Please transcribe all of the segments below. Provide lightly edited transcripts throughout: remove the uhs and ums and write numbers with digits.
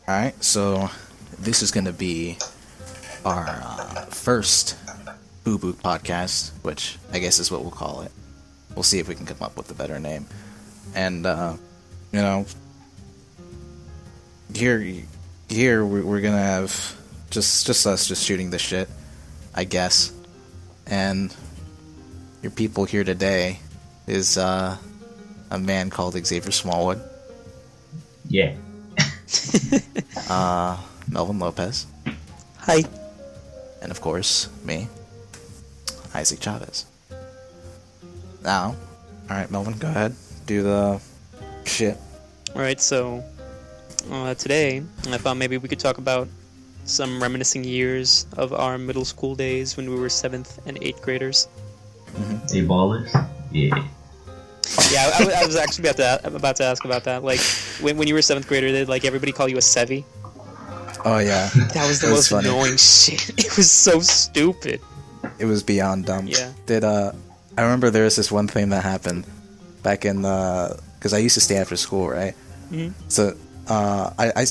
Alright, so this is going to be our first Boo Boot podcast, which I guess is what we'll call it. We'll see if we can come up with a better name. And, you know, here we're going to have just us just shooting the shit, I guess. And your people here today is a man called Xavier Smallwood. Yeah. Melvin Lopez. Hi. And of course, me, Isaac Chavez. Now, alright, Melvin, go ahead. Do the shit. Alright, so today I thought maybe we could talk about some reminiscing years of our middle school days when we were 7th and 8th graders. Mm-hmm. Hey, ballers? Yeah. Yeah, I was actually about to ask about that. Like, when you were 7th grader, did like everybody call you a Sevi? Oh yeah. That was the most annoying shit. It was so stupid. It was beyond dumb. Yeah. I remember there was this one thing that happened back in because I used to stay after school, right? Mm-hmm. So I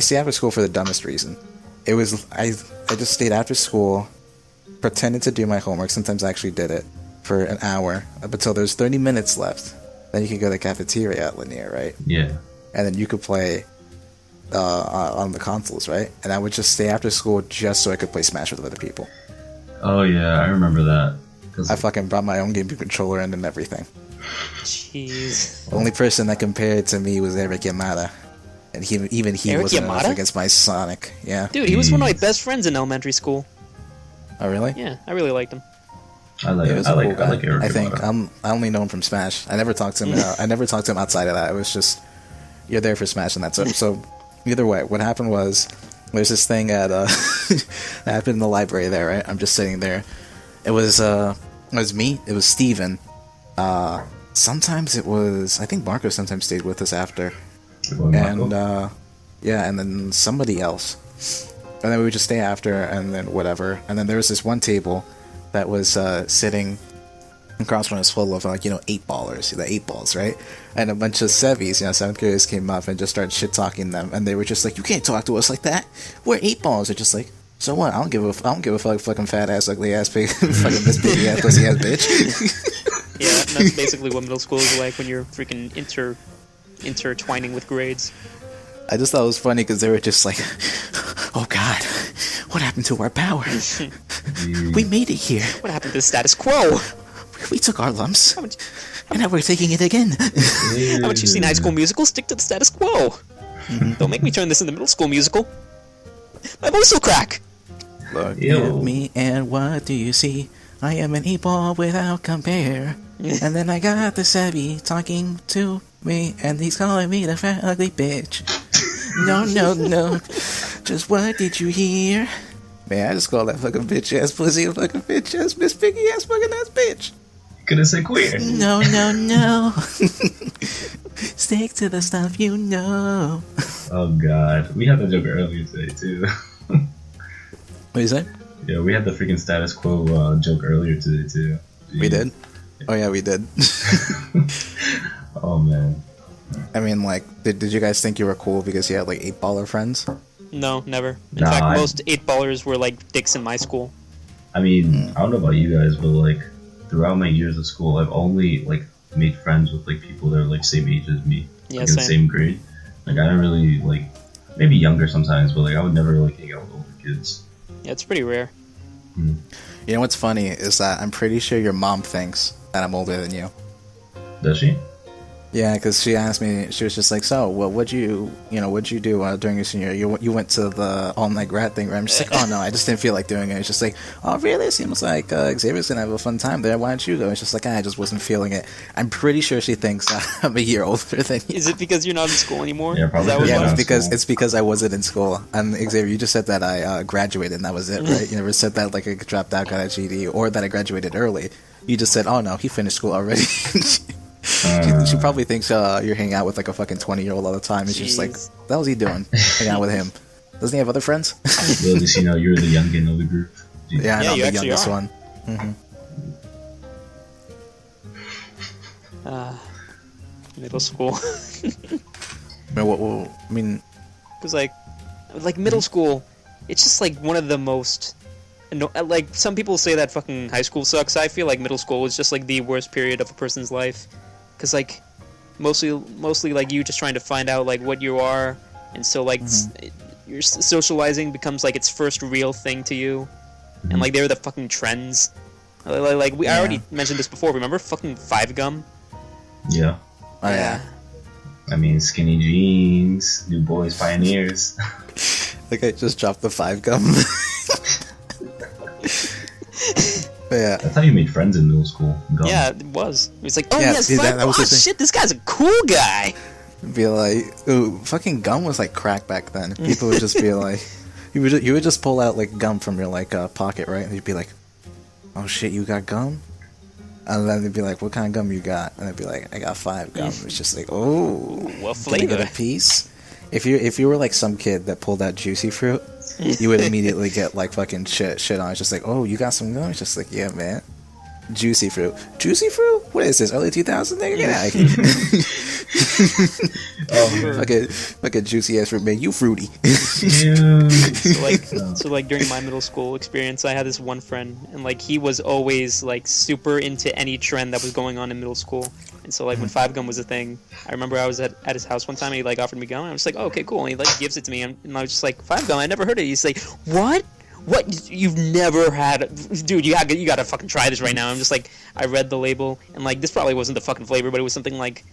stayed after school for the dumbest reason. It was I just stayed after school, pretended to do my homework. Sometimes I actually did it for an hour up until there's 30 minutes left. Then you could go to the cafeteria at Lanier, right? Yeah. And then you could play on the consoles, right? And I would just stay after school just so I could play Smash with other people. Oh yeah, I remember that. I fucking brought my own GameCube controller in and everything. Jeez. The only person that compared to me was Eric Yamada. And he Eric wasn't enough Yamada? against my Sonic. Yeah. Dude, he was one of my best friends in elementary school. Oh really? Yeah, I really liked him. I like Eric I think Yamada. I only know him from Smash. I never talked to him. I never talked to him outside of that. It was just you're there for Smash and that's it. So either way, what happened was there's this thing at that happened in the library there. Right, I'm just sitting there. It was me. It was Steven. Sometimes it was I think Marco sometimes stayed with us after. And yeah, and then somebody else. And then we would just stay after, and then whatever. And then there was this one table that was sitting across from us full of, like, 8-ballers, the 8-balls, right? And a bunch of Sevies, 7th graders came up and just started shit-talking them. And they were just like, you can't talk to us like that. We're 8-balls. They're just like, so what? I don't give a fuck, fucking fat-ass, ugly-ass, pig, fucking this baby-ass, pussy-ass bitch. Yeah, that's basically what middle school is like when you're freaking intertwining with grades. I just thought it was funny because they were just like, oh god, what happened to our power? We made it here. What happened to the status quo? We took our lumps, and now we're taking it again. Haven't you seen High School Musical? Stick to the status quo. Mm-hmm. Don't make me turn this into middle school musical. My voice will crack. Look at me, and what do you see? I am an 8-ball without compare. And then I got the Sevi talking to me, and he's calling me the fat, ugly bitch. No, just what did you hear? Man, I just call that fucking bitch-ass pussy a fucking bitch-ass, Miss Piggy-ass fucking-ass bitch. Couldn't say queer. No. Stick to the stuff you know. Oh god, we had that joke earlier today too. What do you say? Yeah, we had the freaking status quo joke earlier today too. Jeez. We did? Oh yeah, we did. Oh man. I mean, like, did you guys think you were cool because you had, like, 8-baller friends? No, never. In fact, most 8-ballers were like dicks in my school. I mean, I don't know about you guys, but, like, throughout my years of school, I've only, like, made friends with, like, people that are, like, same age as me. Yeah, like, in the same grade. Like, I don't really, like, maybe younger sometimes, but, like, I would never, like, hang out with older kids. Yeah, it's pretty rare. Hmm. You know what's funny is that I'm pretty sure your mom thinks that I'm older than you. Does she? Yeah, because she asked me, she was just like, so, what'd you do during your senior year? You went to the all-night grad thing, right? I'm just like, oh, no, I just didn't feel like doing it. It's just like, oh, really? It seems like Xavier's gonna have a fun time there. Why don't you go? It's just like, I just wasn't feeling it. I'm pretty sure she thinks I'm a year older than you. Is it because you're not in school anymore? Yeah, probably. Yeah, it's because I wasn't in school. And Xavier, you just said that I graduated, and that was it, right? You never said that, like, I dropped out, got a GED, or that I graduated early. You just said, oh, no, he finished school already. She probably thinks you're hanging out with like a fucking 20-year-old all the time. And she's just like, what the hell's he doing? Hanging out with him. Doesn't he have other friends? Little does she know you're the youngin of the group. Yeah, Yeah, I'm you the actually youngest are. one. Middle school. I mean, Because like middle school, it's just like one of the most. Like some people say that fucking high school sucks. I feel like middle school is just like the worst period of a person's life, because like mostly like you just trying to find out like what you are, and so like your socializing becomes like its first real thing to you, and like they're the fucking trends. Like I already mentioned this before. Remember fucking Five Gum? Yeah. oh yeah. I mean, skinny jeans, new boys, pioneers. Like I just dropped the 5 gum. Yeah. That's how you made friends in middle school. Gum. Yeah, it was. It was like, oh Yeah, yes, see, Five that Gum. was Oh the thing. shit, this guy's a cool guy. Be like, ooh, fucking gum was like crack back then. People would just be like, you would just pull out like gum from your like pocket, right? And you'd be like, oh shit, you got gum? And then they'd be like, what kind of gum you got? And I'd be like, I got 5 gum. It's just like, oh, What can I get flavor? a piece? If you were like some kid that pulled out juicy fruit, you would immediately get like fucking shit on. It's just like, oh, you got some gum? It's just like, yeah, man. Juicy fruit. Juicy fruit? What is this? Early 2000s? Nigga, get out of here. Fucking juicy ass fruit, man. You fruity. Dude. So like during my middle school experience, I had this one friend, and like he was always like super into any trend that was going on in middle school. And so like when 5 gum was a thing, I remember I was at his house one time, and he like offered me gum, and I was like, oh, okay, cool. And he like gives it to me, and I was just like, 5 gum? I never heard of it. He's like, what? What? You've never had? Dude, you gotta fucking try this right now. I'm just like, I read the label, and like this probably wasn't the fucking flavor, but it was something like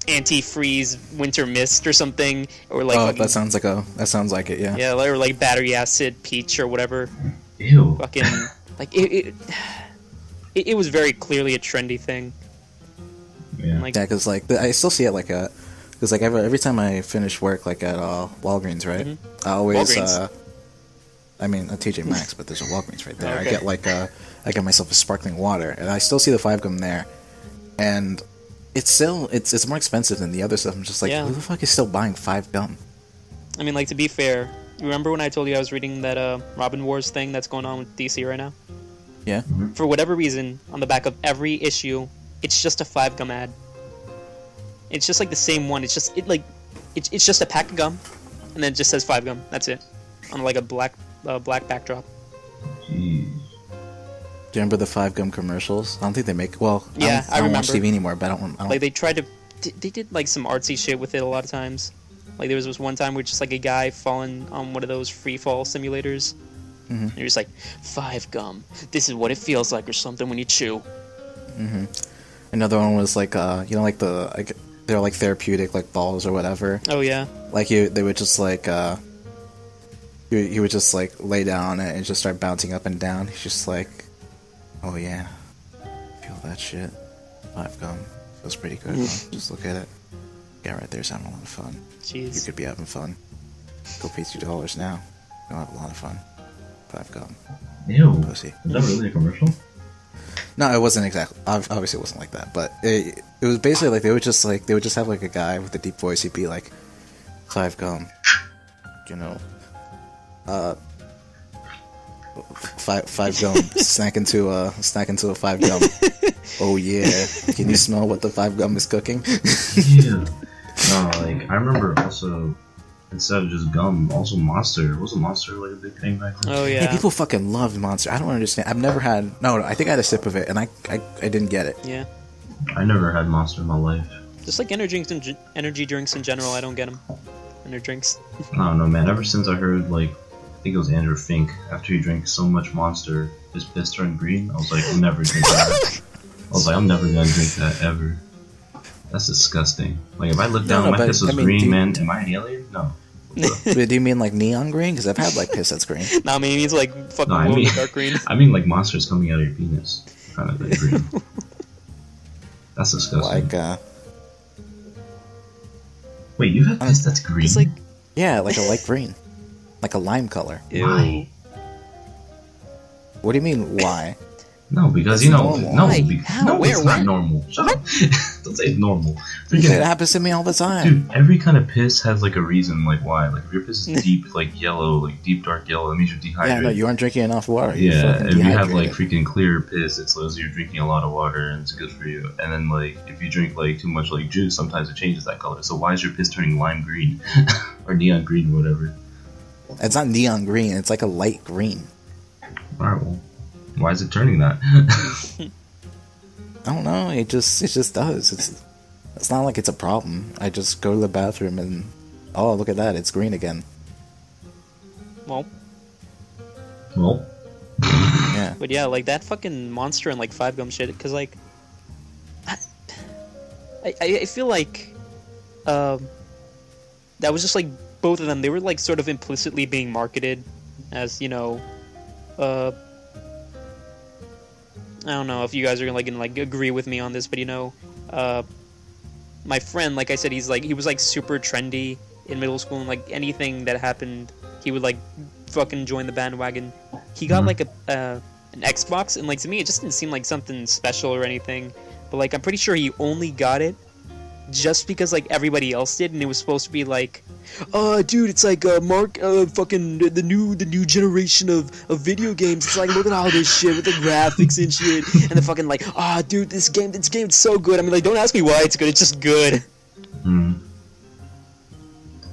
anti-freeze winter mist or something, or like Oh, fucking, that sounds like it, yeah. yeah, or like battery acid peach or whatever. Ew. Fucking like it was very clearly a trendy thing. Yeah. Like Yeah, because like I still see it like a, because like every time I finish work like at Walgreens, right? I always Walgreens. I mean a TJ Maxx, but there's a Walgreens right there. Okay. I get like I get myself a sparkling water, and I still see the 5 gum there, and it's still it's more expensive than the other stuff. I'm just like, Yeah. who the fuck is still buying 5 gum? I mean, like, to be fair, you remember when I told you I was reading that Robin Wars thing that's going on with DC right now? Yeah. For whatever reason, on the back of every issue, it's just a 5 gum ad. It's just like the same one. It's just it's just a pack of gum, and then it just says 5 gum. That's it, on like a black backdrop. Jeez. Do you remember the 5 gum commercials? I don't think they make. Well, Yeah, I don't watch remember. TV anymore, but I don't. Like they tried to, they did like some artsy shit with it a lot of times. Like there was this one time where just like a guy falling on one of those free fall simulators. And he was like, 5 gum. This is what it feels like or something when you chew. Another one was like you know, like the like they're like therapeutic like balls or whatever. Oh yeah. Like they would just like you would just like lay down and just start bouncing up and down. He's just like, oh yeah, feel that shit. 5 gum feels pretty good. Huh? Just look at it. Yeah, right there's having a lot of fun. You Jeez. could be having fun. Go pay $2 now. You'll have a lot of fun. 5 gum. Ew. Pussy. Is that really a commercial? No, it wasn't exactly. Obviously, it wasn't like that. But it was basically like they would just have like a guy with a deep voice. He'd be like, 5 gum. You know, 5 gum. snack into a 5 gum. Oh yeah. Can you smell what the 5 gum is cooking? Yeah. No, like I remember also instead of just gum, also Monster. Wasn't Monster like a big thing back then? Oh Yeah, yeah. people fucking love Monster. I don't understand. I've never had. No, I think I had a sip of it, and I didn't get it. Yeah. I never had Monster in my life. Just like energy drinks in general, I don't get them. Energy drinks. I don't know, man. Ever since I heard like, I think it was Andrew Fink. After he drank so much Monster, his piss turned green. I was like, I'm never drinking that. I was like, I'm never gonna drink that ever. That's disgusting. Like if I look down, my but, piss was I mean, green, man. Am I an alien? No. But do you mean like neon green? Because I've had like piss that's green. Nah, I mean, he's like fucking No, I glow in mean- the dark green. I mean like monsters coming out of your penis, kind of like green. That's disgusting. Like Wait, you had piss that's green? It's like, yeah, like a light green, like a lime color. ew. Why? What do you mean why? No, because It's normal. no, Why? How? no, Where? it's not When? normal. Shut up. Don't say it's normal. It Freaking, happens to me all the time. dude, every kind of piss has like a reason, like why. Like if your piss is deep, like yellow, like deep dark yellow, that means you're Yeah, dehydrated. no, you aren't drinking enough water. You're Yeah, fucking if you have like dehydrated. freaking clear piss, it's as you're drinking a lot of water and it's good for you. And then like if you drink like too much like juice, sometimes it changes that color. So why is your piss turning lime green or neon green or whatever? It's not neon green. It's like a light green. Alright, well, why is it turning that? I don't know. It just does. It's not like it's a problem. I just go to the bathroom and oh, look at that. It's green again. Well, Well, Yeah. but yeah, like that fucking monster and like 5-gum shit. Because like, I feel like, that was just like both of them. They were like sort of implicitly being marketed as I don't know if you guys are gonna agree with me on this, but my friend, like I said, he was like super trendy in middle school, and like anything that happened, he would like fucking join the bandwagon. He got like an Xbox, and like to me, it just didn't seem like something special or anything. But like I'm pretty sure he only got it just because like everybody else did, and it was supposed to be like, dude, it's like Mark, fucking the new generation of video games. It's like, look at all this shit with the graphics and shit, and the fucking like, dude, this game's so good. I mean, like, don't ask me why it's good. It's just good.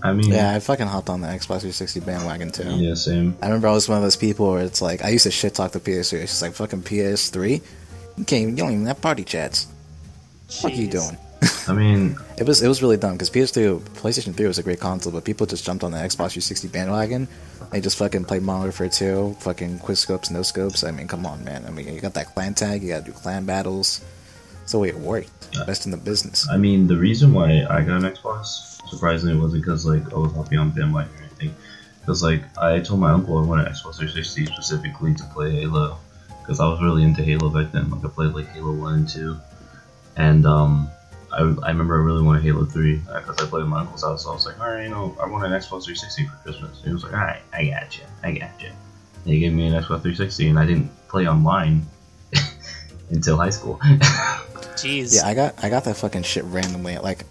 I mean, Yeah, I fucking hopped on the Xbox 360 bandwagon too. yeah, same. I remember I was one of those people where it's like I used to shit talk the PS3. It's just like fucking PS3. You don't even have party chats. What are you Jeez. doing? I mean, It was really dumb because PlayStation 3 was a great console, but people just jumped on the Xbox 360 bandwagon. They just fucking played Modern Warfare 2, fucking quick scopes, no scopes. I mean, come on, man. I mean, you got that clan tag, you gotta do clan battles. It's the way it worked. Best in the business. I mean, the reason why I got an Xbox, surprisingly, wasn't because like I was hopping on bandwagon or anything. Because like I told my uncle I wanted an Xbox 360 specifically to play Halo, because I was really into Halo back then. Like I played like Halo 1 and 2, and I remember I really wanted Halo 3 because I played at my uncle's house. So I was like, all right, I want an Xbox 360 for Christmas. And he was like, all right, I got you. And he gave me an Xbox 360, and I didn't play online until high school. Jeez. Yeah, I got that fucking shit randomly. Like,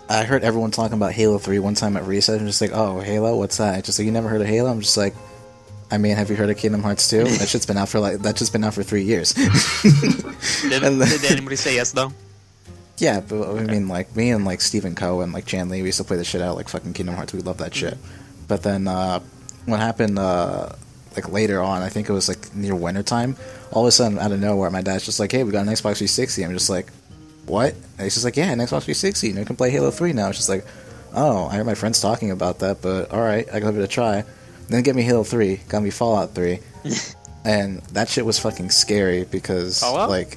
I heard everyone talking about Halo 3 one time at recess. I'm just like, oh, Halo? What's that? It's just like, you never heard of Halo? I'm just like, I mean, have you heard of Kingdom Hearts 2? That shit's been out for 3 years. Did And then- anybody say yes though? Yeah, but I mean, like, me and, like, Stephen Coe and, like, Chan Lee, we used to play the shit out of, like, fucking Kingdom Hearts. We love that shit. But then, what happened, like, later on, I think it was, like, near wintertime, all of a sudden, out of nowhere, my dad's just like, hey, we got an Xbox 360. I'm just like, what? And he's just like, yeah, an Xbox 360. You can play Halo 3 now. It's just like, oh, I heard my friends talking about that, but alright, I give it a try. Then get me Halo 3, got me Fallout 3. And that shit was fucking scary because, Fallout? like,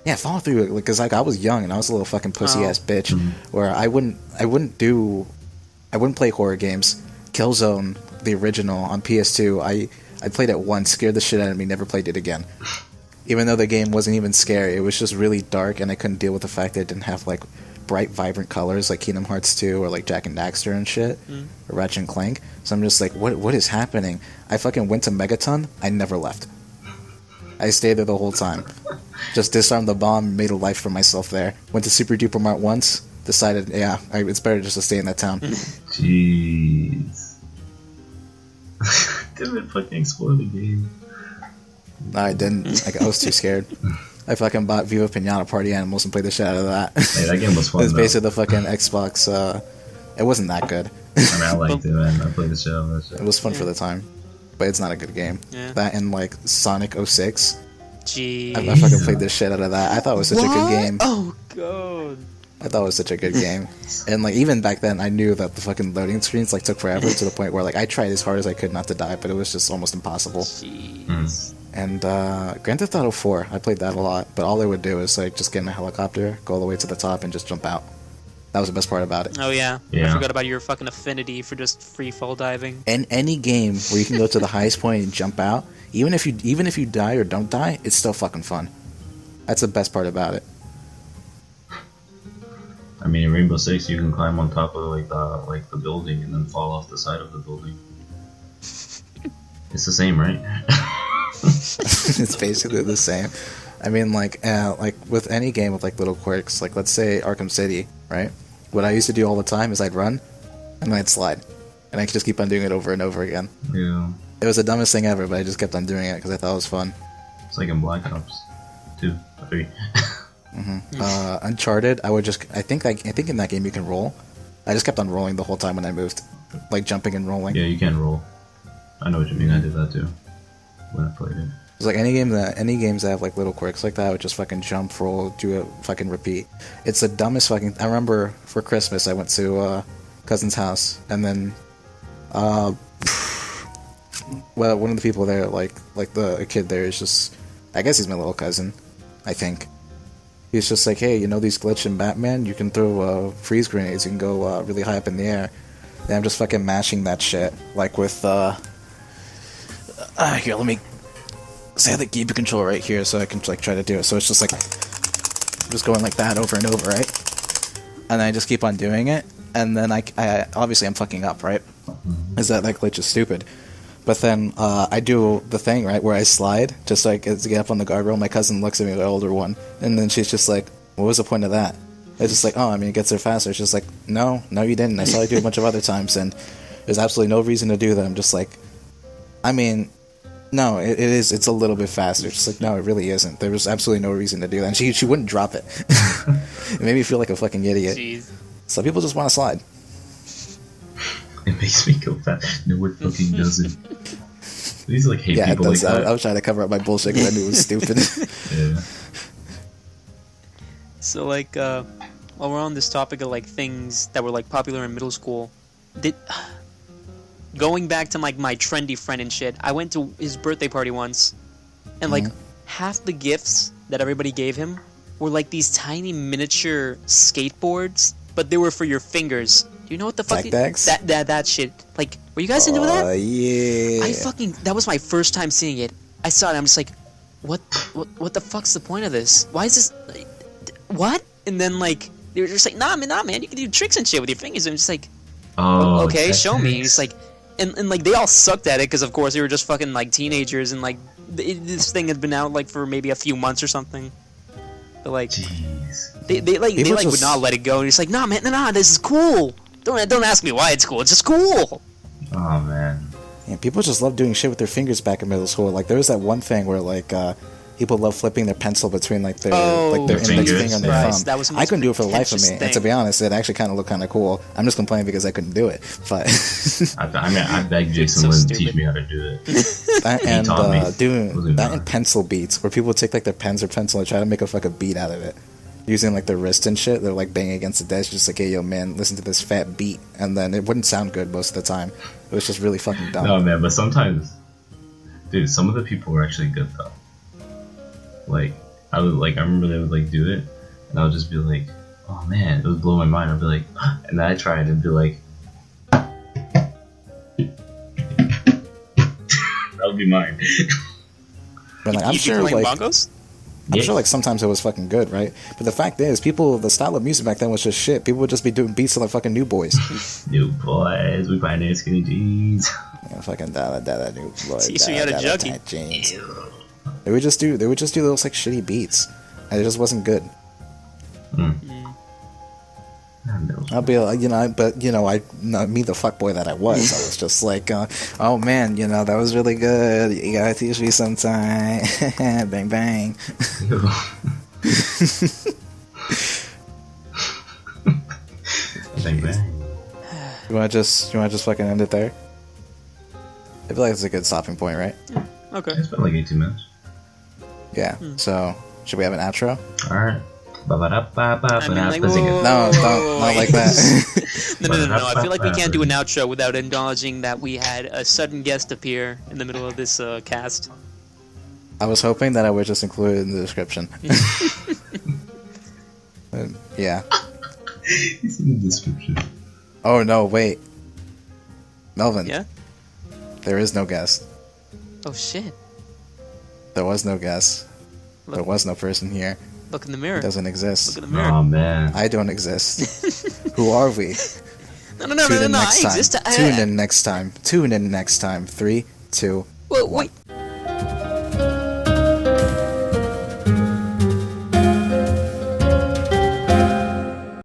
yeah, Fallout 3, because like I was young and I was a little fucking pussy ass bitch, where I wouldn't play horror games. Killzone, the original on PS2, I played it once, scared the shit out of me, never played it again. Even though the game wasn't even scary, it was just really dark, and I couldn't deal with the fact that it didn't have like bright, vibrant colors like Kingdom Hearts 2 or like Jack and Daxter and shit, or Ratchet and Clank. So I'm just like, what is happening? I fucking went to Megaton, I never left. I stayed there the whole time. Just disarmed the bomb, made a life for myself there. Went to Super Duper Mart once, decided, yeah, it's better just to stay in that town. Jeez. Didn't fucking explore the game. No, I didn't. I was too scared. I fucking bought Viva Pinata Party Animals and played the shit out of that. Hey, that game was fun. It was though. basically the fucking Xbox. It wasn't that good. I mean, I liked it, man. I played the shit out of that shit. It was fun for the time, but it's not a good game. Yeah. That and like Sonic 06. Jeez. I fucking played the shit out of that. I thought it was such a good game. Oh god. I thought it was such a good game. And like even back then, I knew that the fucking loading screens like took forever to the point where like I tried as hard as I could not to die, but it was just almost impossible. Jeez. And Grand Theft Auto 4, I played that a lot, but all they would do is like just get in a helicopter, go all the way to the top, and just jump out. That was the best part about it. Oh yeah. Yeah. I forgot about your fucking affinity for just free fall diving. In any game where you can go to the highest point and jump out, even if you die or don't die, it's still fucking fun. That's the best part about it. I mean, in Rainbow Six, you can climb on top of the building and then fall off the side of the building. It's the same, right? It's basically the same. I mean, like with any game with like little quirks, like let's say Arkham City, right? What I used to do all the time is I'd run, and then I'd slide, and I could just keep on doing it over and over again. Yeah. It was the dumbest thing ever, but I just kept on doing it because I thought it was fun. It's like in Black Ops 2, 3. Uncharted, I think in that game you can roll. I just kept on rolling the whole time when I moved, like jumping and rolling. Yeah, you can roll. I know what you mean. I did that too when I played it. It's like any games that have like little quirks like that, I would just fucking jump, roll, do a fucking repeat. It's the dumbest fucking. I remember for Christmas I went to cousin's house, and then well, one of the people there, like a kid there is just, I guess he's my little cousin, I think. He's just like, hey, you know these glitch in Batman? You can throw freeze grenades, you can go really high up in the air. And I'm just fucking mashing that shit, like with, here, let me say the keyboard controller right here so I can like try to do it. So it's just like, just going like that over and over, right? And I just keep on doing it, and then I obviously I'm fucking up, right? Is that glitch is stupid. But then I do the thing, right, where I slide, just like to get up on the guardrail. My cousin looks at me, the older one, and then she's just like, what was the point of that? It's just like, oh, I mean, it gets there faster. It's just like, no, you didn't. I saw you do a bunch of other times, and there's absolutely no reason to do that. I'm just like, I mean, no, it is. It's a little bit faster. It's just like, no, it really isn't. There was absolutely no reason to do that. And she wouldn't drop it. It made me feel like a fucking idiot. Jeez. Some people just want to slide. It makes me go fast. No, it fucking doesn't. These like hate people like that. I was trying to cover up my bullshit because I knew it was stupid. Yeah. So like, while we're on this topic of like things that were like popular in middle school, going back to like my trendy friend and shit, I went to his birthday party once, and like half the gifts that everybody gave him were like these tiny miniature skateboards, but they were for your fingers. Do you know what the fuck? That shit. Like, were you guys into that? Yeah. That was my first time seeing it. I saw it. I'm just like, what the fuck's the point of this? Why is this? What? And then like they were just like, nah, man, you can do tricks and shit with your fingers. I'm just like, oh, okay, show me. It's like, and like they all sucked at it because of course they were just fucking like teenagers, and like this thing had been out like for maybe a few months or something. But like, jeez. they would not let it go. And it's like, nah, man, nah, this is cool. Don't ask me why it's cool. It's just cool. Oh man. Yeah, people just love doing shit with their fingers back in middle school. Like there was that one thing where like people love flipping their pencil between like their index finger and their thumb. That was the I couldn't do it for the life of me. thing. And to be honest, it actually kind of looked kind of cool. I'm just complaining because I couldn't do it. But I begged Jason so to teach me how to do it. Doing that and pencil beats, where people would take like their pens or pencil and try to make a fucking beat out of it. Using like their wrist and shit, they're like banging against the desk, just like, hey, yo, man, listen to this fat beat, and then it wouldn't sound good most of the time. It was just really fucking dumb. No, man, but sometimes, dude, some of the people were actually good though. Like, I remember they would like do it, and I would just be like, oh man, it would blow my mind. I'd be like, and then I try it and be like, that would be mine. But like, I'm sure playing like bongos? I'm sure like sometimes it was fucking good, right? But the fact is, the style of music back then was just shit. People would just be doing beats to like fucking New Boys. New Boys, we buy new skinny jeans. Yeah, fucking da New Boys. Teach me how to juggy. Jeans. They would just do those like shitty beats, and it just wasn't good. I'll be, me the fuckboy that I was was just like, oh man, that was really good. You gotta teach me sometime. Bang bang. Bang bang. You wanna just fucking end it there? I feel like it's a good stopping point, right? Okay. It's been like 18 minutes. Yeah. So should we have an outro? All right. I mean, like, No, not like that. No. I feel like we can't do an outro without acknowledging that we had a sudden guest appear in the middle of this cast. I was hoping that I would just include it in the description. Yeah. It's in the description. Oh no, wait. Melvin. Yeah? There is no guest. Oh shit. There was no guest. Look. There was no person here. Look in the mirror. It doesn't exist. Look in the mirror. Oh man. I don't exist. Who are we? No. I exist. Tune in next time. 3, 2. Wait.